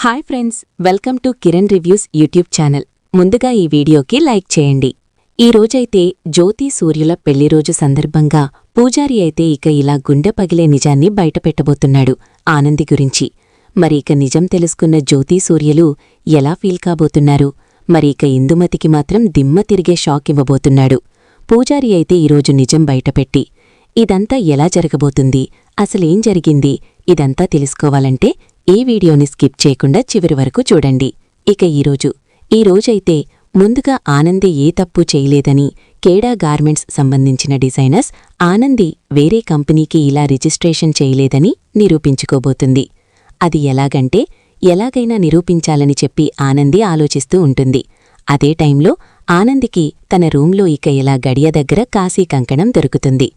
Hi friends, welcome to Kiran reviews YouTube channel. ముందుగా ఈ వీడియోకి లైక్ చేయండి. ఈ రోజైతే జ్యోతి సూర్యుల పెళ్లిరోజు సందర్భంగా పూజారి అయితే ఇక ఇలా గుండె పగిలే నిజాన్ని బయటపెట్టబోతున్నాడు ఆనంది గురించి. మరి ఇక నిజం తెలుసుకున్న జ్యోతి సూర్యులు ఎలా ఫీల్ కాబోతున్నారు? మరి ఇక ఇందుమతికి మాత్రం దిమ్మ తిరిగే షాక్ ఇవ్వబోతున్నాడు. పూజారి అయితే ఈరోజు నిజం బయటపెట్టి ఇదంతా ఎలా జరగబోతుంది, అసలేం జరిగింది, ఇదంతా తెలుసుకోవాలంటే ఈ వీడియోని స్కిప్ చేయకుండా చివరి వరకు చూడండి. ఇక ఈ రోజైతే ముందుగా ఆనంది ఏ తప్పు చేయలేదని కేడా గార్మెంట్స్ సంబంధించిన డిజైనర్స్ ఆనంది వేరే కంపెనీకి ఇలా రిజిస్ట్రేషన్ చేయలేదని నిరూపించుకోబోతుంది. అది ఎలాగంటే ఎలాగైనా నిరూపించాలని చెప్పి ఆనంది ఆలోచిస్తూ ఉంటుంది. అదే టైంలో ఆనందికి తన రూంలో ఇక ఇలా గడియ దగ్గర కాశీ కంకణం దొరుకుతుంది.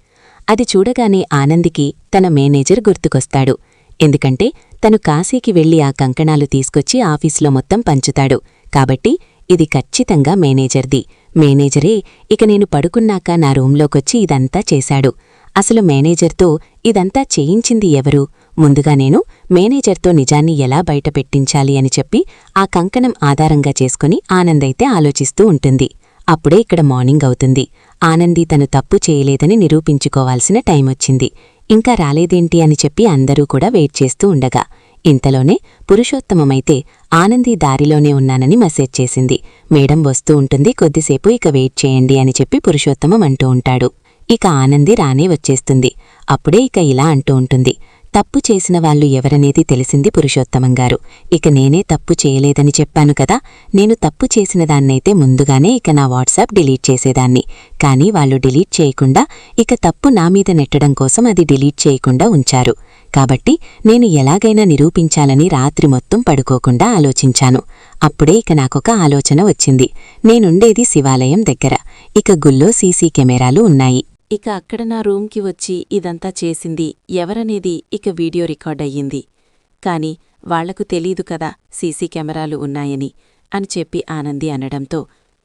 అది చూడగానే ఆనందికి తన మేనేజర్ గుర్తుకొస్తాడు. ఎందుకంటే తను కాశీకి వెళ్లి ఆ కంకణాలు తీసుకొచ్చి ఆఫీసులో మొత్తం పంచుతాడు. కాబట్టి ఇది ఖచ్చితంగా మేనేజర్ది. మేనేజరే ఇక నేను పడుకున్నాక నా రూంలోకొచ్చి ఇదంతా చేశాడు. అసలు మేనేజర్తో ఇదంతా చేయించింది ఎవరు? ముందుగా నేను మేనేజర్తో నిజాన్ని ఎలా బయటపెట్టించాలి అని చెప్పి ఆ కంకణం ఆధారంగా చేసుకుని ఆనందైతే ఆలోచిస్తూ ఉంటుంది. అప్పుడే ఇక్కడ మార్నింగ్ అవుతుంది. ఆనంది తను తప్పు చేయలేదని నిరూపించుకోవాల్సిన టైమొచ్చింది. ఇంకా రాలేదేంటి అని చెప్పి అందరూ కూడా వెయిట్ చేస్తూ ఉండగా ఇంతలోనే పురుషోత్తమమైతే ఆనంది దారిలోనే ఉన్నానని మెసేజ్ చేసింది. మేడం వస్తూ ఉంటుంది, కొద్దిసేపు ఇక వెయిట్ చేయండి అని చెప్పి పురుషోత్తమం అంటూ ఉంటాడు. ఇక ఆనంది రానే వచ్చేస్తుంది. అప్పుడే ఇక ఇలా అంటూ ఉంటుంది, తప్పు చేసిన వాళ్ళు ఎవరనేది తెలిసింది పురుషోత్తమంగారు. ఇక నేనే తప్పు చేయలేదని చెప్పాను కదా, నేను తప్పు చేసిన దాన్నైతే ముందుగానే ఇక నా వాట్సాప్ డిలీట్ చేసేదాన్ని. కానీ వాళ్ళు డిలీట్ చేయకుండా ఇక తప్పు నా మీద నెట్టడం కోసం అది డిలీట్ చేయకుండా ఉంచారు. కాబట్టి నేను ఎలాగైనా నిరూపించాలని రాత్రి మొత్తం పడుకోకుండా ఆలోచించాను. అప్పుడే ఇక నాకొక ఆలోచన వచ్చింది. నేనుండేది శివాలయం దగ్గర. ఇక గుళ్ళో సీసీ కెమెరాలు ఉన్నాయి. ఇక అక్కడ నా రూంకి వచ్చి ఇదంతా చేసింది ఎవరనేది ఇక వీడియో రికార్డ్ అయ్యింది. కాని వాళ్లకు తెలీదు కదా సీసీ కెమెరాలు ఉన్నాయని అని చెప్పి ఆనంది అనడంతో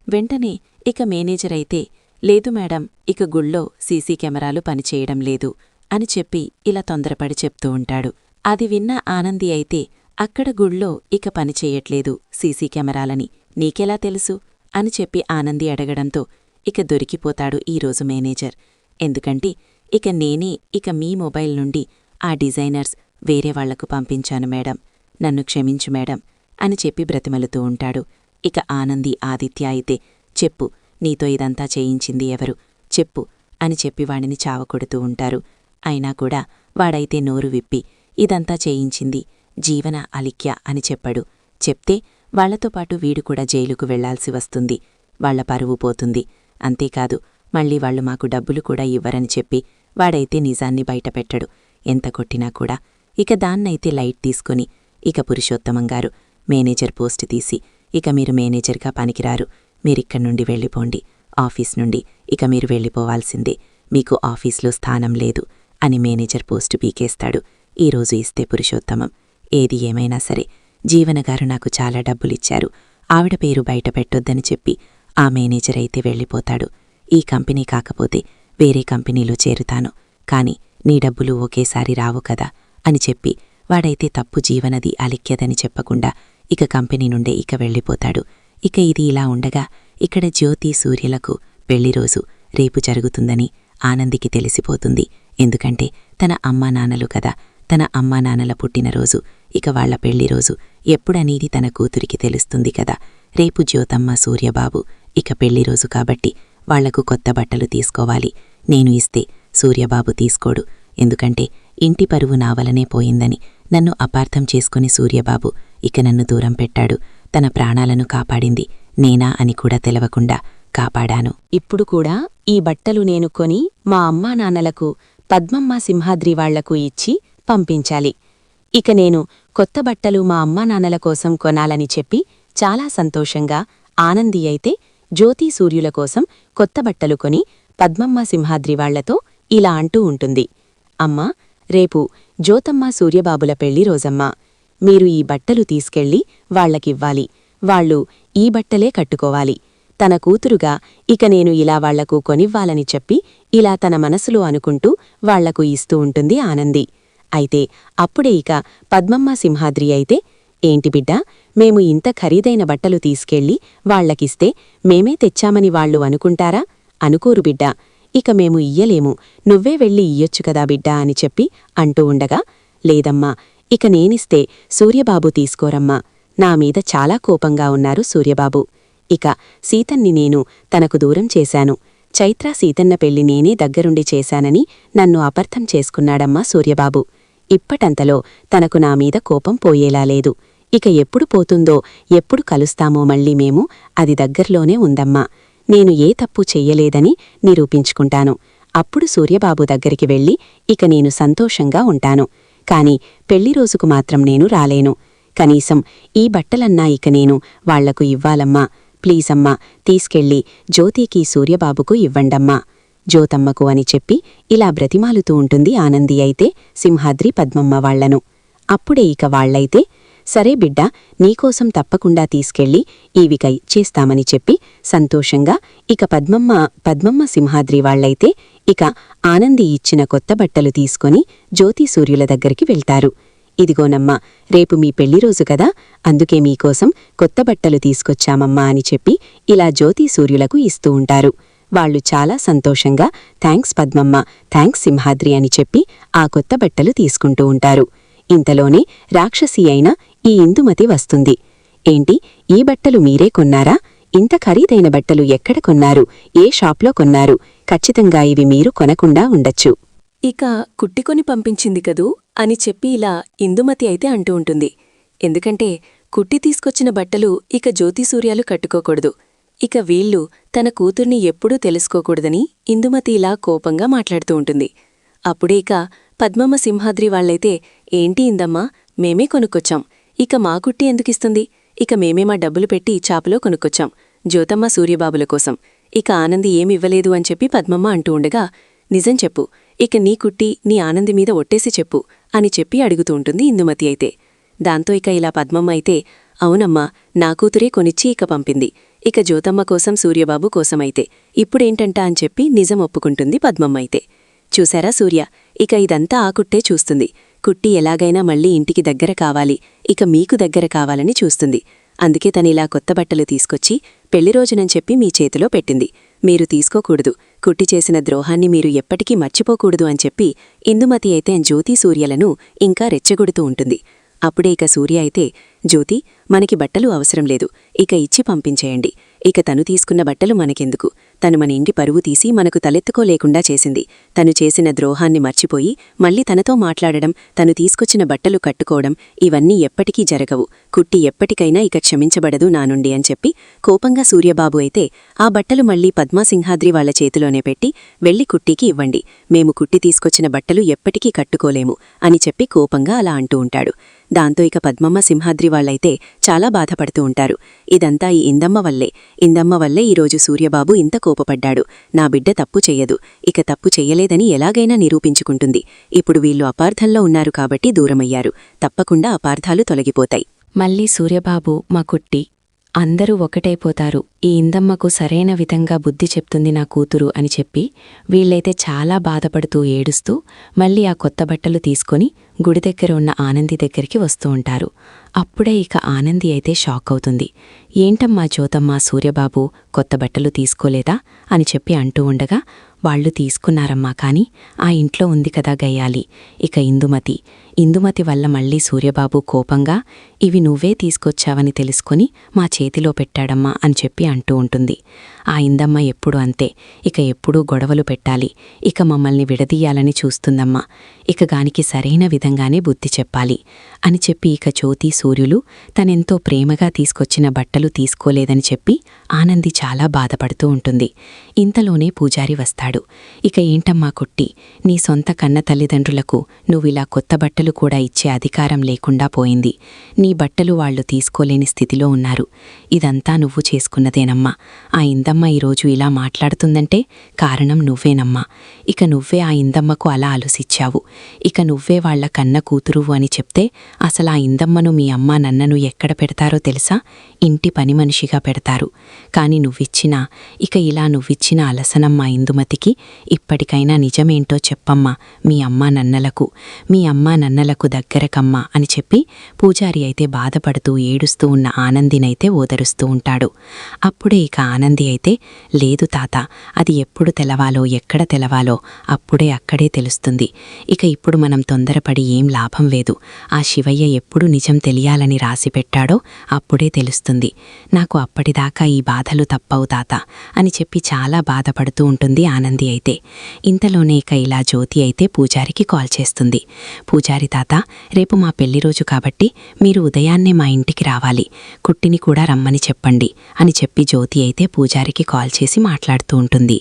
వెంటనే ఇక మేనేజర్ అయితే లేదు మేడం, ఇక గుళ్ళో సీసీ కెమెరాలు పనిచేయడం లేదు అని చెప్పి ఇలా తొందరపడి చెప్తూ ఉంటాడు. అది విన్న ఆనంది అయితే అక్కడ గుళ్ళో ఇక పనిచేయట్లేదు సీసీ కెమెరాలని నీకెలా తెలుసు అని చెప్పి ఆనంది అడగడంతో ఇక దొరికిపోతాడు ఈరోజు మేనేజర్. ఎందుకంటే ఇక నేనే ఇక మీ మొబైల్ నుండి ఆ డిజైనర్స్ వేరే వాళ్లకు పంపించాను మేడం, నన్ను క్షమించు మేడం అని చెప్పి బ్రతిమలుతూ ఉంటాడు. ఇక ఆనంది ఆదిత్య అయితే చెప్పు, నీతో ఇదంతా చేయించింది ఎవరు, చెప్పు అని చెప్పి వాడిని చావకొడుతూ ఉంటారు. అయినా కూడా వాడైతే నోరు విప్పి ఇదంతా చేయించింది జీవన అలిఖ్య అని చెప్పాడు. చెప్తే వాళ్లతో పాటు వీడు కూడా జైలుకు వెళ్లాల్సి వస్తుంది, వాళ్ల పరువు పోతుంది. అంతేకాదు మళ్ళీ వాళ్లు మాకు డబ్బులు కూడా ఇవ్వరని చెప్పి వాడైతే నిజాన్ని బయటపెట్టడు. ఎంత కొట్టినా కూడా ఇక దాన్నైతే లైట్ తీసుకుని ఇక పురుషోత్తమంగారు మేనేజర్ పోస్ట్ తీసి ఇక మీరు మేనేజర్గా పనికిరారు, మీరిక్కడ్నుండి వెళ్ళిపోండి, ఆఫీస్ నుండి ఇక మీరు వెళ్ళిపోవాల్సిందే, మీకు ఆఫీస్లో స్థానం లేదు అని మేనేజర్ పోస్టు పీకేస్తాడు. ఈరోజు ఇస్తే పురుషోత్తమం ఏది ఏమైనా సరే జీవనగారు నాకు చాలా డబ్బులిచ్చారు, ఆవిడ పేరు బయట పెట్టొద్దని చెప్పి ఆ మేనేజర్ అయితే వెళ్ళిపోతాడు. ఈ కంపెనీ కాకపోతే వేరే కంపెనీలో చేరుతాను, కాని నీ డబ్బులు ఒకేసారి రావు కదా అని చెప్పి వాడైతే తప్పు జీవనది అలిఖ్యదని చెప్పకుండా ఇక కంపెనీ నుండే ఇక వెళ్ళిపోతాడు. ఇక ఇది ఇలా ఉండగా ఇక్కడ జ్యోతి సూర్యులకు పెళ్లిరోజు రేపు జరుగుతుందని ఆనందికి తెలిసిపోతుంది. ఎందుకంటే తన అమ్మానాన్నలు కదా, తన అమ్మానాన్నల పుట్టినరోజు, ఇక వాళ్ల పెళ్లిరోజు ఎప్పుడనేది తన కూతురికి తెలుస్తుంది కదా. రేపు జ్యోతమ్మ సూర్యబాబు ఇక పెళ్లిరోజు కాబట్టి వాళ్లకు కొత్త బట్టలు తీసుకోవాలి. నేను ఇస్తే సూర్యబాబు తీసుకోడు, ఎందుకంటే ఇంటి పరువు నా వలనే పోయిందని నన్ను అపార్థం చేసుకుని సూర్యబాబు ఇక నన్ను దూరం పెట్టాడు. తన ప్రాణాలను కాపాడింది నేనా అని కూడా తెలవకుండా కాపాడాను. ఇప్పుడు కూడా ఈ బట్టలు నేను కొని మా అమ్మానాన్నలకు పద్మమ్మ సింహాద్రి వాళ్లకు ఇచ్చి పంపించాలి. ఇక నేను కొత్త బట్టలు మా అమ్మానాన్నల కోసం కొనాలని చెప్పి చాలా సంతోషంగా ఆనంది అయితే జ్యోతి సూర్యుల కోసం కొత్త బట్టలు కొని పద్మమ్మ సింహాద్రి వాళ్లతో ఇలా అంటూ ఉంటుంది. అమ్మా, రేపు జ్యోతమ్మ సూర్యబాబుల పెళ్లి రోజమ్మా, మీరు ఈ బట్టలు తీసుకెళ్లి వాళ్లకివ్వాలి, వాళ్లు ఈ బట్టలే కట్టుకోవాలి. తన కూతురుగా ఇక నేను ఇలా వాళ్లకు కొనివ్వాలని చెప్పి ఇలా తన మనసులో అనుకుంటూ వాళ్లకు ఇస్తూ ఉంటుంది ఆనంది. అయితే అప్పుడే ఇక పద్మమ్మ సింహాద్రి అయితే ఏంటి బిడ్డా, మేము ఇంత ఖరీదైన బట్టలు తీసుకెళ్ళి వాళ్లకిస్తే మేమే తెచ్చామని వాళ్ళు అనుకుంటారా? అనుకోరు బిడ్డా. ఇక మేము ఇయ్యలేము, నువ్వే వెళ్ళి ఇయ్యొచ్చు కదా బిడ్డా అని చెప్పి అంటూ ఉండగా, లేదమ్మా, ఇక నేనిస్తే సూర్యబాబు తీసుకోరమ్మా. నామీద చాలా కోపంగా ఉన్నారు సూర్యబాబు. ఇక సీతన్ని నేను తనకు దూరం చేశాను. చైత్ర సీతన్న పెళ్లి నేనే దగ్గరుండి చేశానని నన్ను అపార్థం చేసుకున్నాడమ్మా సూర్యబాబు. ఇప్పటంతలో తనకు నామీద కోపం పోయేలా లేదు. ఇక ఎప్పుడు పోతుందో, ఎప్పుడు కలుస్తామో మళ్ళీ మేము, అది దగ్గర్లోనే ఉందమ్మా. నేను ఏ తప్పు చెయ్యలేదని నిరూపించుకుంటాను. అప్పుడు సూర్యబాబు దగ్గరికి వెళ్ళి ఇక నేను సంతోషంగా ఉంటాను. కాని పెళ్లిరోజుకు మాత్రం నేను రాలేను. కనీసం ఈ బట్టలన్నా ఇక నేను వాళ్లకు ఇవ్వాలమ్మా. ప్లీజమ్మా, తీసుకెళ్ళి జ్యోతికి సూర్యబాబుకు ఇవ్వండమ్మా, జ్యోతమ్మకు అని చెప్పి ఇలా బ్రతిమాలుతూ ఉంటుంది ఆనంది అయితే సింహాద్రి పద్మమ్మ వాళ్లను. అప్పుడే ఇక వాళ్లైతే, సరే బిడ్డా, నీకోసం తప్పకుండా తీసుకెళ్ళి ఈవిక ఇచ్చేస్తామని చెప్పి సంతోషంగా ఇక పద్మమ్మ సింహాద్రి వాళ్లైతే ఇక ఆనంది ఇచ్చిన కొత్త బట్టలు తీసుకొని జ్యోతి సూర్యుల దగ్గరికి వెళ్తారు. ఇదిగోనమ్మా, రేపు మీ పెళ్లిరోజు కదా, అందుకే మీకోసం కొత్త బట్టలు తీసుకొచ్చామమ్మా అని చెప్పి ఇలా జ్యోతి సూర్యులకు ఇస్తూ ఉంటారు. వాళ్లు చాలా సంతోషంగా థాంక్స్ పద్మమ్మ, థాంక్స్ సింహాద్రి అని చెప్పి ఆ కొత్త బట్టలు తీసుకుంటూ ఉంటారు. ఇంతలోనే రాక్షసి అయిన ఈ ఇందుమతి వస్తుంది. ఏంటి, ఈ బట్టలు మీరే కొన్నారా? ఇంత ఖరీదైన బట్టలు ఎక్కడ కొన్నారు? ఏ షాప్లో కొన్నారు? ఖచ్చితంగా ఇవి మీరు కొనకుండా ఉండొచ్చు. ఇక కుట్టికొని పంపించింది కదూ అని చెప్పి ఇలా ఇందుమతి అయితే అంటూ ఉంటుంది. ఎందుకంటే కుట్టి తీసుకొచ్చిన బట్టలు ఇక జ్యోతిసూర్యాలు కట్టుకోకూడదు. ఇక వీళ్ళు తన కూతుర్ని ఎప్పుడూ తెలుసుకోకూడదని ఇందుమతి ఇలా కోపంగా మాట్లాడుతూ ఉంటుంది. అప్పుడే ఇక పద్మమ్మ సింహాద్రి వాళ్లైతే, ఏంటి ఇందమ్మా, మేమే కొనుక్కొచ్చాం, ఇక మా కుట్టి ఎందుకిస్తుంది? ఇక మేమే మా డబ్బులు పెట్టి చాపలో కొనుక్కొచ్చాం, జ్యోతమ్మ సూర్యబాబుల కోసం. ఇక ఆనంది ఏమివ్వలేదు అని చెప్పి పద్మమ్మ అంటూ ఉండగా, నిజం చెప్పు, ఇక నీ కుట్టి నీ ఆనంది మీద ఒట్టేసి చెప్పు అని చెప్పి అడుగుతూ ఉంటుంది ఇందుమతి అయితే. దాంతో ఇక ఇలా పద్మమ్మ అయితే, అవునమ్మా, నా కూతురే కొనిచ్చి ఇక పంపింది, ఇక జ్యోతమ్మ కోసం సూర్యబాబు కోసమైతే ఇప్పుడేంటంటా అని చెప్పి నిజం ఒప్పుకుంటుంది పద్మమ్మ అయితే. చూశారా సూర్య, ఇక ఇదంతా ఆ కుట్టే చూస్తుంది. కుట్టి ఎలాగైనా మళ్ళీ ఇంటికి దగ్గర కావాలి, ఇక మీకు దగ్గర కావాలని చూస్తుంది. అందుకే తనిలా కొత్త బట్టలు తీసుకొచ్చి పెళ్లిరోజునని చెప్పి మీ చేతిలో పెట్టింది. మీరు తీసుకోకూడదు, కుట్టి చేసిన ద్రోహాన్ని మీరు ఎప్పటికీ మర్చిపోకూడదు అని చెప్పి ఇందుమతి అయితే జ్యోతి సూర్యలను ఇంకా రెచ్చగొడుతూ ఉంటుంది. అప్పుడే ఇక సూర్య అయితే, జ్యోతి, మనకి బట్టలు అవసరం లేదు, ఇక ఇచ్చి పంపించేయండి. ఇక తను తీసుకున్న బట్టలు మనకెందుకు? తను మన ఇంటి పరువు తీసి మనకు తలెత్తుకోలేకుండా చేసింది. తను చేసిన ద్రోహాన్ని మర్చిపోయి మళ్ళీ తనతో మాట్లాడడం, తను తీసుకొచ్చిన బట్టలు కట్టుకోవడం ఇవన్నీ ఎప్పటికీ జరగవు. కుట్టి ఎప్పటికైనా ఇక క్షమించబడదు నా నుండి అని చెప్పి కోపంగా సూర్యబాబు అయితే, ఆ బట్టలు మళ్లీ పద్మాసింహాద్రి వాళ్ల చేతిలోనే పెట్టి, వెళ్ళి కుట్టికి ఇవ్వండి, మేము కుట్టి తీసుకొచ్చిన బట్టలు ఎప్పటికీ కట్టుకోలేము అని చెప్పి కోపంగా అలా అంటూ ఉంటాడు. దాంతో ఇక పద్మమ్మ సింహాద్రి వాళ్లైతే చాలా బాధపడుతూ ఉంటారు. ఇదంతా ఈ ఇందమ్మ వల్లే ఈరోజు సూర్యబాబు ఇంత కోపపడ్డాడు. నా బిడ్డ తప్పు చెయ్యదు, ఇక తప్పు చెయ్యలేదని ఎలాగైనా నిరూపించుకుంటుంది. ఇప్పుడు వీళ్ళు అపార్థంలో ఉన్నారు కాబట్టి దూరమయ్యారు, తప్పకుండా అపార్థాలు తొలగిపోతాయి. మళ్ళీ సూర్యబాబు, మా కుట్టి అందరూ ఒకటైపోతారు, ఈ ఇందమ్మకు సరైన విధంగా బుద్ధి చెప్తుంది నా కూతురు అని చెప్పి వీళ్ళైతే చాలా బాధపడుతూ ఏడుస్తూ మళ్ళీ ఆ కొత్త బట్టలు తీసుకొని గుడి దగ్గర ఉన్న ఆనంది దగ్గరికి వస్తూ ఉంటారు. అప్పుడే ఇక ఆనంది అయితే షాక్ అవుతుంది. ఏంటమ్మా జ్యోతమ్మ, సూర్యబాబు కొత్త బట్టలు తీసుకోలేదా అని చెప్పి అంటూ ఉండగా, వాళ్లు తీసుకున్నారమ్మా, కాని ఆ ఇంట్లో ఉంది కదా గయ్యాలి, ఇక ఇందుమతి వల్ల మళ్ళీ సూర్యబాబు కోపంగా, ఇవి నువ్వే తీసుకొచ్చావని తెలుసుకొని మా చేతిలో పెట్టాడమ్మా అని చెప్పి అంటూ ఉంటుంది. ఆ ఇందమ్మ ఎప్పుడు అంతే, ఇక ఎప్పుడూ గొడవలు పెట్టాలి, ఇక మమ్మల్ని విడదీయాలని చూస్తుందమ్మా, ఇక గానికి సరైన విధంగానే బుద్ధి చెప్పాలి అని చెప్పి ఇక జ్యోతి సూర్యులు తనెంతో ప్రేమగా తీసుకొచ్చిన బట్టలు తీసుకోలేదని చెప్పి ఆనంది చాలా బాధపడుతూ ఉంటుంది. ఇంతలోనే పూజారి వస్తాడు. ఇక ఏంటమ్మా కుట్టి, నీ సొంత కన్న తల్లిదండ్రులకు నువ్విలా కొత్త బట్టలు కూడా ఇచ్చే అధికారం లేకుండా పోయింది. నీ బట్టలు వాళ్లు తీసుకోలేని స్థితిలో ఉన్నారు. ఇదంతా నువ్వు చేసుకున్నదేనమ్మా. ఆ ఇందమ్మ ఈరోజు ఇలా మాట్లాడుతుందంటే కారణం నువ్వేనమ్మా. ఇక నువ్వే ఆ ఇందమ్మకు అలా అలుసిచ్చావు. ఇక నువ్వే వాళ్ల కన్న కూతురువు అని చెప్తే అసలు ఆ ఇందమ్మను మీ అమ్మ నన్నను ఎక్కడ పెడతారో తెలుసా? ఇంటి పని మనిషిగా పెడతారు. కాని నువ్విచ్చినా, ఇక ఇలా నువ్విచ్చిన అలసనమ్మా ఇందుమతికి ఆనందికి, ఇప్పటికైనా నిజమేంటో చెప్పమ్మా మీ అమ్మా నన్నలకు దగ్గరకమ్మా అని చెప్పి పూజారి అయితే బాధపడుతూ ఏడుస్తూ ఉన్న ఆనందినైతే ఓదరుస్తూ ఉంటాడు. అప్పుడే ఇక ఆనంది అయితే, లేదు తాత, అది ఎప్పుడు తెలవాలో ఎక్కడ తెలవాలో అప్పుడే అక్కడే తెలుస్తుంది. ఇక ఇప్పుడు మనం తొందరపడి ఏం లాభం లేదు. ఆ శివయ్య ఎప్పుడు నిజం తెలియాలని రాసిపెట్టాడో అప్పుడే తెలుస్తుంది. నాకు అప్పటిదాకా ఈ బాధలు తప్పవు తాత అని చెప్పి చాలా బాధపడుతూ ఉంటుంది ఆనంది అయితే. ఇంతలోనే ఇక ఇలా జ్యోతి అయితే పూజారికి కాల్ చేస్తుంది. పూజారి తాత, రేపు మా పెళ్లిరోజు కాబట్టి మీరు ఉదయాన్నే మా ఇంటికి రావాలి, కుట్టిని కూడా రమ్మని చెప్పండి అని చెప్పి జ్యోతి అయితే పూజారికి కాల్ చేసి మాట్లాడుతూ ఉంటుంది.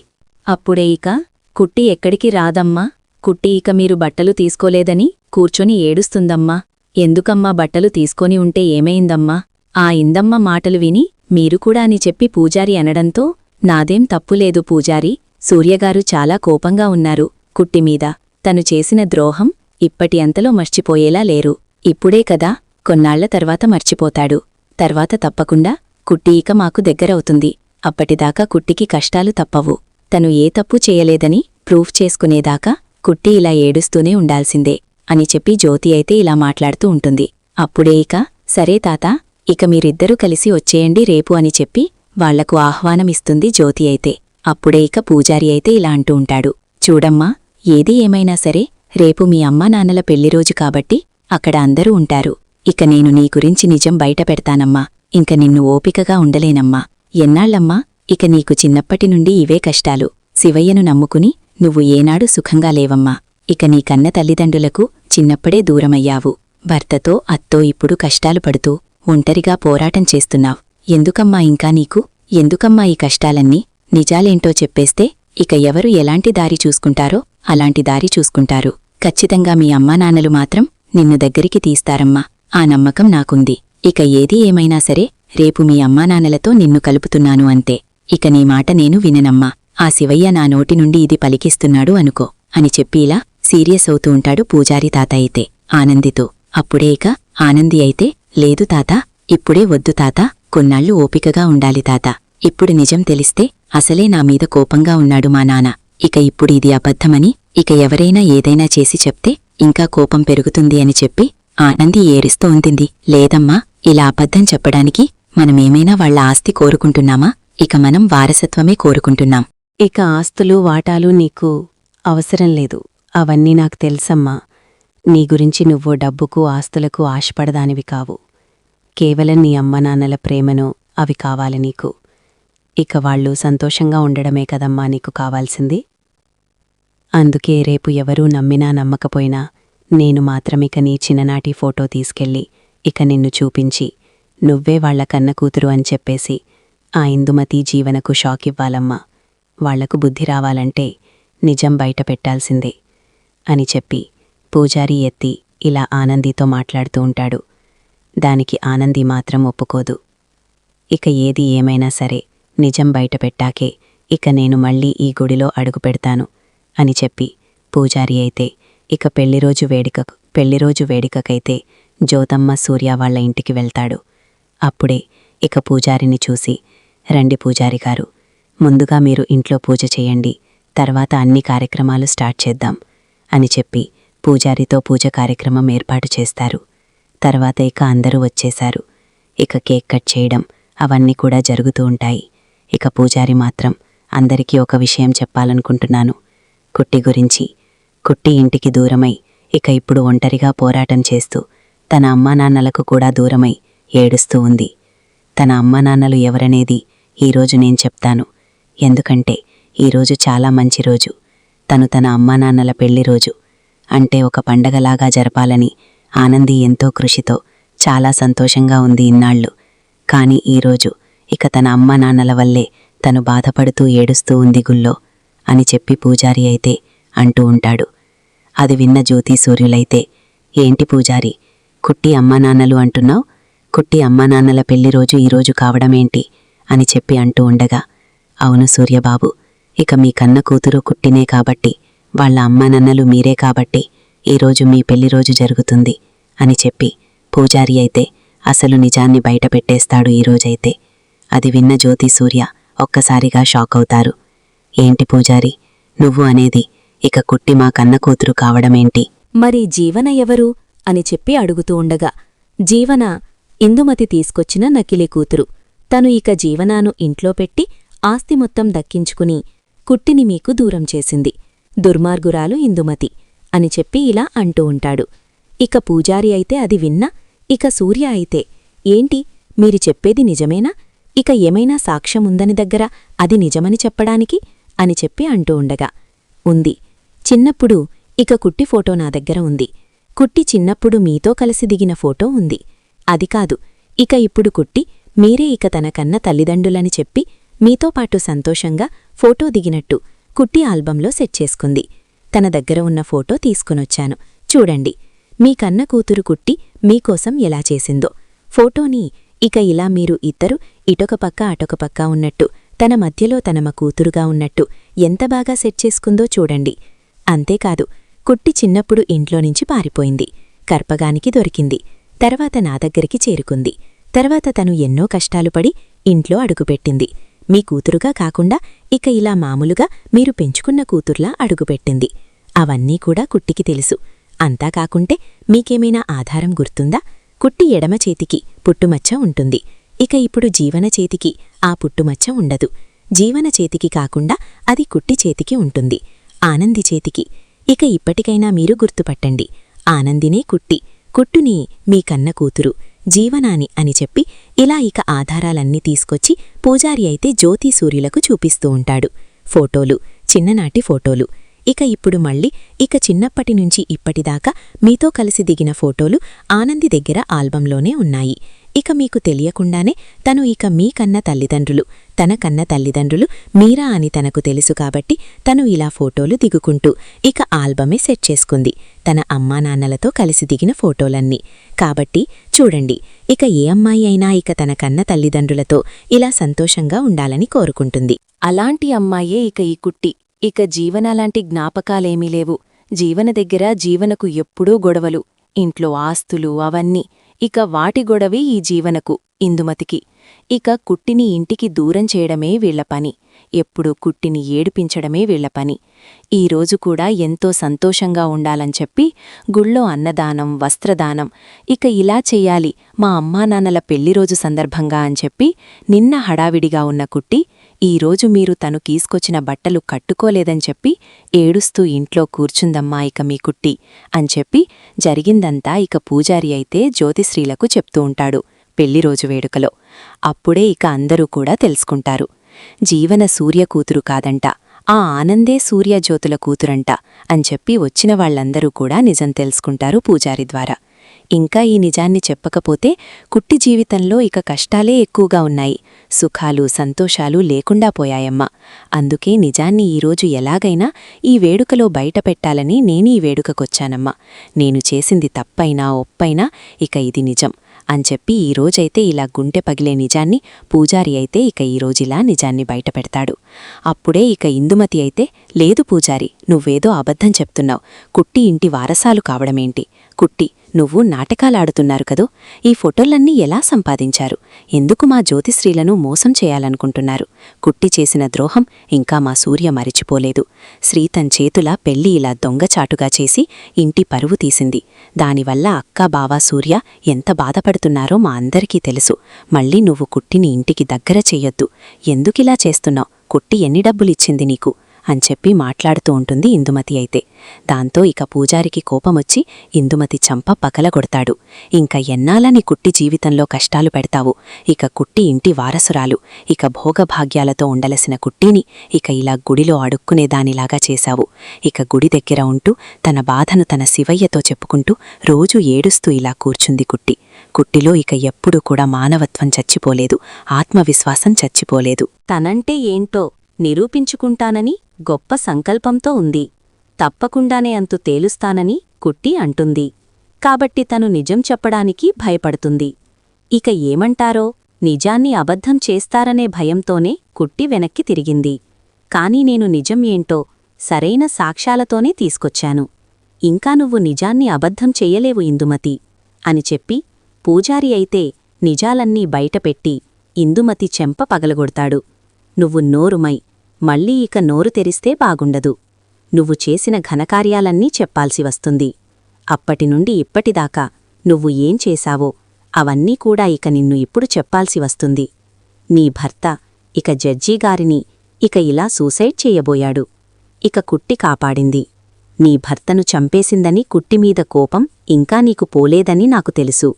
అప్పుడే ఇక, కుట్టి ఎక్కడికి రాదమ్మా, కుట్టి ఇక మీరు బట్టలు తీసుకోలేదని కూర్చొని ఏడుస్తుందమ్మా. ఎందుకమ్మా బట్టలు తీసుకొని ఉంటే ఏమైందమ్మా? ఆ ఇందమ్మ మాటలు విని మీరు కూడా అని చెప్పి పూజారి అనడంతో, నాదేం తప్పులేదు పూజారి, సూర్యగారు చాలా కోపంగా ఉన్నారు కుట్టిమీద. తను చేసిన ద్రోహం ఇప్పటి అంతలో మర్చిపోయేలా లేరు. ఇప్పుడే కదా, కొన్నాళ్ల తర్వాత మర్చిపోతాడు. తర్వాత తప్పకుండా కుట్టి ఇక మాకు దగ్గరవుతుంది. అప్పటిదాకా కుట్టికి కష్టాలు తప్పవు. తను ఏ తప్పు చేయలేదని ప్రూఫ్ చేసుకునేదాకా కుట్టి ఇలా ఏడుస్తూనే ఉండాల్సిందే అని చెప్పి జ్యోతి అయితే ఇలా మాట్లాడుతూ ఉంటుంది. అప్పుడే ఇక, సరే తాత, ఇక మీరిద్దరూ కలిసి వచ్చేయండి రేపు అని చెప్పి వాళ్లకు ఆహ్వానమిస్తుంది జ్యోతి అయితే. అప్పుడే ఇక పూజారి అయితే ఇలా అంటూ ఉంటాడు, చూడమ్మా, ఏది ఏమైనా సరే రేపు మీ అమ్మా నాన్నల పెళ్లిరోజు కాబట్టి అక్కడ అందరూ ఉంటారు. ఇక నేను నీ గురించి నిజం బయట పెడతానమ్మా. ఇంక నిన్ను ఓపికగా ఉండలేనమ్మా. ఎన్నాళ్లమ్మా, ఇక నీకు చిన్నప్పటి నుండి ఇవే కష్టాలు. శివయ్యను నమ్ముకుని నువ్వు ఏనాడు సుఖంగా లేవమ్మా. ఇక నీ కన్న తల్లిదండ్రులకు చిన్నప్పుడే దూరమయ్యావు. భర్తతో అత్తో ఇప్పుడు కష్టాలు పడుతూ ఒంటరిగా పోరాటం చేస్తున్నావ్. ఎందుకమ్మా ఇంకా నీకు? ఎందుకమ్మా ఈ కష్టాలన్నీ? నిజాలేంటో చెప్పేస్తే ఇక ఎవరు ఎలాంటి దారి చూసుకుంటారో అలాంటి దారి చూసుకుంటారు. ఖచ్చితంగా మీ అమ్మానాన్నలు మాత్రం నిన్ను దగ్గరికి తీస్తారమ్మా. ఆ నమ్మకం నాకుంది. ఇక ఏది ఏమైనా సరే రేపు మీ అమ్మానాన్నలతో నిన్ను కలుపుతున్నాను అంతే. ఇక నీ మాట నేను విననమ్మా. ఆ శివయ్య నా నోటి నుండి ఇది పలికిస్తున్నాడు అనుకో అని చెప్పి ఇలా సీరియస్ అవుతూ ఉంటాడు పూజారి తాత అయితే ఆనందితో. అప్పుడే ఇక ఆనంది అయితే, లేదు తాత, ఇప్పుడే వద్దు తాత, కొన్నాళ్లు ఓపికగా ఉండాలి తాత. ఇప్పుడు నిజం తెలిస్తే అసలే నా మీద కోపంగా ఉన్నాడు మా నాన్న. ఇక ఇప్పుడు ఇది అబద్ధమని ఇక ఎవరైనా ఏదైనా చేసి చెప్తే ఇంకా కోపం పెరుగుతుంది అని చెప్పి ఆనంది ఏడుస్తూ ఉంటుంది. లేదమ్మా, ఇలా అబద్ధం చెప్పడానికి మనమేమైనా వాళ్ల ఆస్తి కోరుకుంటున్నామా? ఇక మనం వారసత్వమే కోరుకుంటున్నాం. ఇక ఆస్తులు వాటాలు నీకు అవసరం లేదు. అవన్నీ నాకు తెలుసమ్మా. నీ గురించి నువ్వు డబ్బుకు ఆస్తులకు ఆశపడదానివి కావు. కేవలం నీ అమ్మనాన్నల ప్రేమను అవి కావాలి నీకు. ఇక వాళ్ళు సంతోషంగా ఉండడమే కదమ్మా నీకు కావాల్సింది. అందుకే రేపు ఎవరూ నమ్మినా నమ్మకపోయినా నేను మాత్రమిక నీ చిన్ననాటి ఫోటో తీసుకెళ్ళి ఇక నిన్ను చూపించి నువ్వే వాళ్ల కన్న కూతురు అని చెప్పేసి ఆ ఇందుమతి జీవనకు షాకివ్వాలమ్మా. వాళ్లకు బుద్ధి రావాలంటే నిజం బయట పెట్టాల్సిందే అని చెప్పి పూజారి ఎత్తి ఇలా ఆనందితో మాట్లాడుతూ ఉంటాడు. దానికి ఆనంది మాత్రం ఒప్పుకోదు. ఇక ఏది ఏమైనా సరే నిజం బయట పెట్టాకే ఇక నేను మళ్ళీ ఈ గుడిలో అడుగుపెడతాను అని చెప్పి పూజారి అయితే ఇక పెళ్లిరోజు వేడుకకైతే జ్యోతమ్మ సూర్య వాళ్ల ఇంటికి వెళ్తాడు. అప్పుడే ఇక పూజారిని చూసి, రండి పూజారి గారు, ముందుగా మీరు ఇంట్లో పూజ చేయండి, తర్వాత అన్ని కార్యక్రమాలు స్టార్ట్ చేద్దాం అని చెప్పి పూజారితో పూజ కార్యక్రమం ఏర్పాటు చేస్తారు. తర్వాత ఇక అందరూ వచ్చేశారు. ఇక కేక్ కట్ చేయడం అవన్నీ కూడా జరుగుతూ ఉంటాయి. ఇక పూజారి మాత్రం అందరికీ ఒక విషయం చెప్పాలనుకుంటున్నాను, కుట్టి గురించి. కుట్టి ఇంటికి దూరమై ఇక ఇప్పుడు ఒంటరిగా పోరాటం చేస్తూ తన అమ్మానాన్నలకు కూడా దూరమై ఏడుస్తూ ఉంది. తన అమ్మానాన్నలు ఎవరనేది ఈరోజు నేను చెప్తాను. ఎందుకంటే ఈరోజు చాలా మంచి రోజు. తన అమ్మానాన్నల పెళ్లిరోజు అంటే ఒక పండగలాగా జరపాలని ఆనంది ఎంతో కృషితో చాలా సంతోషంగా ఉంది ఇన్నాళ్ళు. కాని ఈరోజు ఇక తన అమ్మానాన్నల వల్లే తను బాధపడుతూ ఏడుస్తూ ఉంది గుళ్ళో అని చెప్పి పూజారి అయితే అంటూ ఉంటాడు. అది విన్న జ్యోతి సూర్యులైతే, ఏంటి పూజారి, కుట్టి అమ్మానాన్నలు అంటున్నావు? కుట్టి అమ్మానాన్నల పెళ్లిరోజు ఈరోజు కావడమేంటి అని చెప్పి అంటూ ఉండగా, అవును సూర్యబాబు, ఇక మీ కన్న కూతురు కుట్టినే కాబట్టి, వాళ్ల అమ్మానాన్నలు మీరే కాబట్టి ఈరోజు మీ పెళ్లిరోజు జరుగుతుంది అని చెప్పి పూజారి అయితే అసలు నిజాన్ని బయటపెట్టేస్తాడు ఈరోజైతే. అది విన్న జ్యోతి సూర్య ఒక్కసారిగా షాక్ అవుతారు. ఏంటి పూజారి, నువ్వు అనేది ఇక కుట్టి మా కన్న కూతురు కావడమేంటి? మరి జీవన ఎవరు అని చెప్పి అడుగుతూ ఉండగా, జీవన ఇందుమతి తీసుకొచ్చిన నకిలీ కూతురు. తను ఇక జీవనాను ఇంట్లో పెట్టి ఆస్తి మొత్తం దక్కించుకుని కుట్టిని మీకు దూరం చేసింది. దుర్మార్గురాలు ఇందుమతి అని చెప్పి ఇలా అంటూ ఉంటాడు. ఇక పూజారి అయితే అది విన్నా, ఇక సూర్య అయితే ఏంటి మీరు చెప్పేది నిజమేనా? ఇక ఏమైనా సాక్ష్యముందని దగ్గర అది నిజమని చెప్పడానికి అని చెప్పి అంటూ ఉండగా, ఉంది. చిన్నప్పుడు ఇక కుట్టి ఫోటో నా దగ్గర ఉంది. కుట్టి చిన్నప్పుడు మీతో కలిసి దిగిన ఫోటో ఉంది. అది కాదు, ఇక ఇప్పుడు కుట్టి మీరే ఇక తన కన్న తల్లిదండ్రులని చెప్పి మీతో పాటు సంతోషంగా ఫోటో దిగినట్టు కుట్టి ఆల్బంలో సెట్ చేసుకుంది. తన దగ్గర ఉన్న ఫోటో తీసుకునొచ్చాను, చూడండి. మీ కన్న కూతురు కుట్టి మీకోసం ఎలా చేసిందో. ఫోటోని ఇక ఇలా మీరు ఇద్దరు ఇటొక పక్క అటొక పక్క ఉన్నట్టు, తన మధ్యలో తనమ కూతురుగా ఉన్నట్టు ఎంత బాగా సెట్ చేసుకుందో చూడండి. అంతేకాదు, కుట్టి చిన్నప్పుడు ఇంట్లోనుంచి పారిపోయింది. కర్పగానికి దొరికింది. తర్వాత నా దగ్గరికి చేరుకుంది. తర్వాత తను ఎన్నో కష్టాలు పడి ఇంట్లో అడుగుపెట్టింది. మీ కూతురుగా కాకుండా ఇక ఇలా మామూలుగా మీరు పెంచుకున్న కూతుర్లా అడుగుపెట్టింది. అవన్నీ కూడా కుట్టికి తెలుసు. అంతా కాకుంటే మీకేమైనా ఆధారం గుర్తుందా? కుట్టి ఎడమ చేతికి పుట్టుమచ్చ ఉంటుంది. ఇక ఇప్పుడు జీవన చేతికి ఆ పుట్టుమచ్చ ఉండదు. జీవన చేతికి కాకుండా అది కుట్టి చేతికి ఉంటుంది. ఆనంది చేతికి. ఇక ఇప్పటికైనా మీరు గుర్తుపట్టండి, ఆనందినే కుట్టి, కుట్టుని మీ కన్న కూతురు, జీవనాని అని చెప్పి ఇలా ఇక ఆధారాలన్నీ తీసుకొచ్చి పూజారి అయితే జ్యోతి సూర్యులకు చూపిస్తూ ఉంటాడు. ఫోటోలు, చిన్ననాటి ఫోటోలు. ఇక ఇప్పుడు మళ్ళీ ఇక చిన్నప్పటినుంచి ఇప్పటిదాకా మీతో కలిసి దిగిన ఫోటోలు ఆనంది దగ్గర ఆల్బంలోనే ఉన్నాయి. ఇక మీకు తెలియకుండానే తను ఇక మీ కన్న తల్లిదండ్రులు, తన కన్న తల్లిదండ్రులు మీరా అని తనకు తెలుసు కాబట్టి తను ఇలా ఫోటోలు దిగుకుంటూ ఇక ఆల్బమే సెట్ చేసుకుంది, తన అమ్మానాన్నలతో కలిసి దిగిన ఫోటోలన్నీ. కాబట్టి చూడండి, ఇక ఏ అమ్మాయి అయినా ఇక తన కన్న తల్లిదండ్రులతో ఇలా సంతోషంగా ఉండాలని కోరుకుంటుంది. అలాంటి అమ్మాయే ఇక ఈ కుట్టి. ఇక జీవనాలాంటి జ్ఞాపకాలేమీ లేవు. జీవన దగ్గర జీవనకు ఎప్పుడూ గొడవలు, ఇంట్లో ఆస్తులు అవన్నీ. ఇక వాటి గొడవే ఈ జీవనకు, ఇందుమతికి. ఇక కుట్టిని ఇంటికి దూరం చేయడమే వీళ్ల పని. ఎప్పుడూ కుట్టిని ఏడిపించడమే వీళ్ల పని. ఈరోజు కూడా ఎంతో సంతోషంగా ఉండాలని చెప్పి గుళ్ళో అన్నదానం, వస్త్రదానం ఇక ఇలా చెయ్యాలి మా అమ్మానాన్నల పెళ్లిరోజు సందర్భంగా అని చెప్పి నిన్న హడావిడిగా ఉన్న కుట్టి ఈరోజు మీరు తను తీసుకొచ్చిన బట్టలు కట్టుకోలేదని చెప్పి ఏడుస్తూ ఇంట్లో కూర్చుందమ్మా ఇక మీ కుట్టి అని చెప్పి జరిగిందంతా ఇక పూజారి అయితే జ్యోతిశ్రీలకు చెప్తూ ఉంటాడు పెళ్లిరోజు వేడుకలో. అప్పుడే ఇక అందరూ కూడా తెలుసుకుంటారు, జీవన సూర్య కూతురు కాదంట, ఆ ఆనందే సూర్యజ్యోతుల కూతురంట అని చెప్పి వచ్చిన వాళ్లందరూ కూడా నిజం తెలుసుకుంటారు పూజారి ద్వారా. ఇంకా ఈ నిజాన్ని చెప్పకపోతే కుట్టి జీవితంలో ఇక కష్టాలే ఎక్కువగా ఉన్నాయి, సుఖాలు సంతోషాలు లేకుండా పోయాయమ్మా. అందుకే నిజాన్ని ఈరోజు ఎలాగైనా ఈ వేడుకలో బయటపెట్టాలని నేనీ వేడుకకొచ్చానమ్మా. నేను చేసింది తప్పైనా ఒప్పైనా ఇక ఇది నిజం అని చెప్పి ఈరోజైతే ఇలా గుండె పగిలే నిజాన్ని పూజారి అయితే ఇక ఈరోజిలా నిజాన్ని బయటపెడతాడు. అప్పుడే ఇక ఇందుమతి అయితే, లేదు పూజారి, నువ్వేదో అబద్ధం చెప్తున్నావు, కుట్టి ఇంటి వారసాలు కావడమేంటి? కుట్టి, నువ్వు నాటకాలాడుతున్నారు కదూ, ఈ ఫోటోలన్నీ ఎలా సంపాదించారు? ఎందుకు మా జ్యోతిశ్రీలను మోసం చేయాలనుకుంటున్నారు? కుట్టి చేసిన ద్రోహం ఇంకా మా సూర్య మరిచిపోలేదు. శ్రీ తన్ చేతుల పెళ్లి ఇలా దొంగచాటుగా చేసి ఇంటి పరువు తీసింది. దానివల్ల అక్క బావ సూర్య ఎంత బాధపడుతున్నారో మా అందరికీ తెలుసు. మళ్ళీ నువ్వు కుట్టిని ఇంటికి దగ్గర చెయ్యొద్దు. ఎందుకిలా చేస్తున్నావు? కుట్టి ఎన్ని డబ్బులిచ్చింది నీకు అని చెప్పి మాట్లాడుతూ ఉంటుంది ఇందుమతి అయితే. దాంతో ఇక పూజారికి కోపమొచ్చి ఇందుమతి చంప పగలగొడతాడు. ఇంక ఎన్నాలని కుట్టి జీవితంలో కష్టాలు పెడతావు? ఇక కుట్టి ఇంటి వారసురాలు, ఇక భోగభాగ్యాలతో ఉండలసిన కుట్టిని ఇక ఇలా గుడిలో అడుక్కునేదానిలాగా చేశావు. ఇక గుడి దగ్గర ఉంటూ తన బాధను తన శివయ్యతో చెప్పుకుంటూ రోజూ ఏడుస్తూ ఇలా కూర్చుంది కుట్టి. కుట్టిలో ఇక ఎప్పుడూ కూడా మానవత్వం చచ్చిపోలేదు, ఆత్మవిశ్వాసం చచ్చిపోలేదు. తనంటే ఏంటో నిరూపించుకుంటానని గొప్ప సంకల్పంతో ఉంది. తప్పకుండానే అంతు తేలుస్తానని కుట్టి అంటుంది. కాబట్టి తను నిజం చెప్పడానికి భయపడుతుంది. ఇక ఏమంటారో నిజాన్ని అబద్ధం చేస్తారనే భయంతోనే కుట్టి వెనక్కి తిరిగింది. కాని నేను నిజం ఏంటో సరైన సాక్ష్యాలతోనే తీసుకొచ్చాను. ఇంకా నువ్వు నిజాన్ని అబద్ధం చెయ్యలేవు ఇందుమతి అని చెప్పి పూజారి అయితే నిజాలన్నీ బయటపెట్టి ఇందుమతి చెంప పగలగొడతాడు. నువ్వు నోరుమై, మళ్ళీ ఇక నోరు తెరిస్తే బాగుండదు. నువ్వు చేసిన ఘనకార్యాలన్నీ చెప్పాల్సి వస్తుంది. అప్పటినుండి ఇప్పటిదాకా నువ్వు ఏం చేశావో అవన్నీ కూడా ఇక నిన్ను ఇప్పుడు చెప్పాల్సి వస్తుంది. నీ భర్త ఇక జడ్జిగారిని ఇక ఇలా సూసైడ్ చేయబోయాడు. ఇక కుట్టి కాపాడింది. నీ భర్తను చంపేసిందని కుట్టిమీద కోపం ఇంకా నీకు పోలేదని నాకు తెలుసు.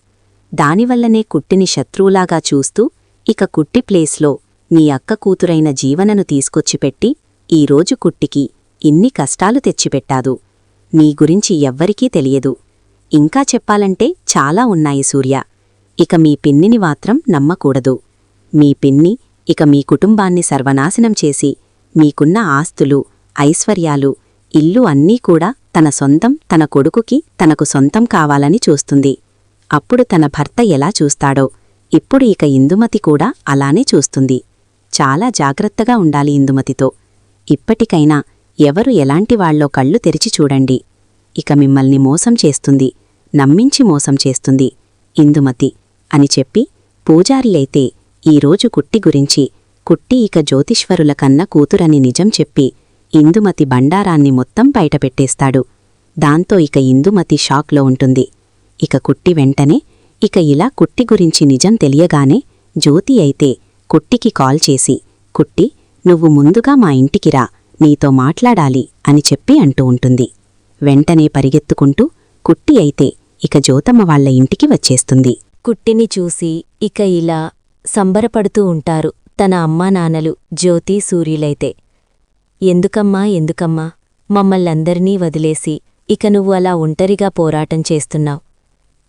దానివల్లనే కుట్టిని శత్రువులాగా చూస్తూ ఇక కుట్టి ప్లేస్లో నీ అక్క కూతురైన జీవనను తీసుకొచ్చిపెట్టి ఈరోజు కుట్టికి ఇన్ని కష్టాలు తెచ్చిపెట్టాదు. నీ గురించి ఎవ్వరికీ తెలియదు. ఇంకా చెప్పాలంటే చాలా ఉన్నాయి సూర్య. ఇక మీ పిన్నిని మాత్రం నమ్మకూడదు. మీ పిన్ని ఇక మీ కుటుంబాన్ని సర్వనాశనం చేసి మీకున్న ఆస్తులు, ఐశ్వర్యాలు, ఇల్లు అన్నీ కూడా తన సొంతం తన కొడుకుకి తనకు సొంతం కావాలని చూస్తుంది. అప్పుడు తన భర్త ఎలా చూస్తాడో ఇప్పుడు ఇక ఇందుమతి కూడా అలానే చూస్తుంది. చాలా జాగ్రత్తగా ఉండాలి ఇందుమతితో. ఇప్పటికైనా ఎవరు ఎలాంటివాళ్లో కళ్ళు తెరిచి చూడండి. ఇక మిమ్మల్ని మోసం చేస్తుంది, నమ్మించి మోసం చేస్తుంది ఇందుమతి అని చెప్పి పూజారి అయితే ఈరోజు కుట్టి గురించి కుట్టి ఇక జ్యోతిష్వరుల కన్న కూతురని నిజం చెప్పి ఇందుమతి బండారాన్ని మొత్తం బయటపెట్టేస్తాడు. దాంతో ఇక ఇందుమతి షాక్లో ఉంటుంది. ఇక కుట్టి వెంటనే ఇక ఇలా కుట్టి గురించి నిజం తెలియగానే జ్యోతి అయితే కుట్టికి కాల్ చేసి, కుట్టి నువ్వు ముందుగా మా ఇంటికి రా, నీతో మాట్లాడాలి అని చెప్పి అంటూ ఉంటుంది. వెంటనే పరిగెత్తుకుంటూ కుట్టి అయితే ఇక జ్యోతమ్మ వాళ్ల ఇంటికి వచ్చేస్తుంది. కుట్టిని చూసి ఇక ఇలా సంబరపడుతూ ఉంటారు తన అమ్మానాన్నలు జ్యోతి సూర్యులైతే. ఎందుకమ్మా మమ్మల్నందరినీ వదిలేసి ఇక నువ్వు అలా ఒంటరిగా పోరాటం చేస్తున్నావ్?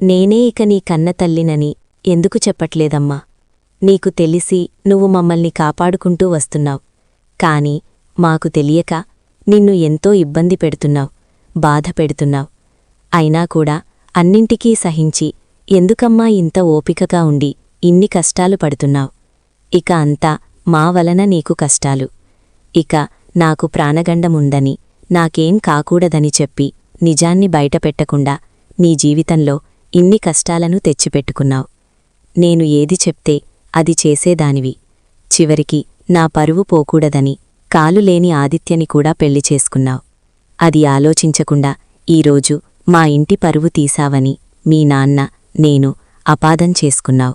నేనే ఇక నీ కన్న తల్లినని ఎందుకు చెప్పట్లేదమ్మా? నీకు తెలిసి నువ్వు మమ్మల్ని కాపాడుకుంటూ వస్తున్నావ్. కాని మాకు తెలియక నిన్ను ఎంతో ఇబ్బంది పెడుతున్నావ్, బాధ పెడుతున్నావ్. అయినా కూడా అన్నింటికీ సహించి ఎందుకమ్మా ఇంత ఓపికగా ఉండి ఇన్ని కష్టాలు పడుతున్నావ్? ఇక అంతా మా వలన నీకు కష్టాలు. ఇక నాకు ప్రాణగండముందని, నాకేం కాకూడదని చెప్పి నిజాన్ని బయటపెట్టకుండా నీ జీవితంలో ఇన్ని కష్టాలను తెచ్చిపెట్టుకున్నావ్. నేను ఏది చెప్తే అది చేసేదానివి. చివరికి నా పరువు పోకూడదని కాలులేని ఆదిత్యని కూడా పెళ్లి చేసుకున్నావ్. అది ఆలోచించకుండా ఈరోజు మా ఇంటి పరువు తీశావని మీ నాన్న, నేను అపాదం చేసుకున్నావ్.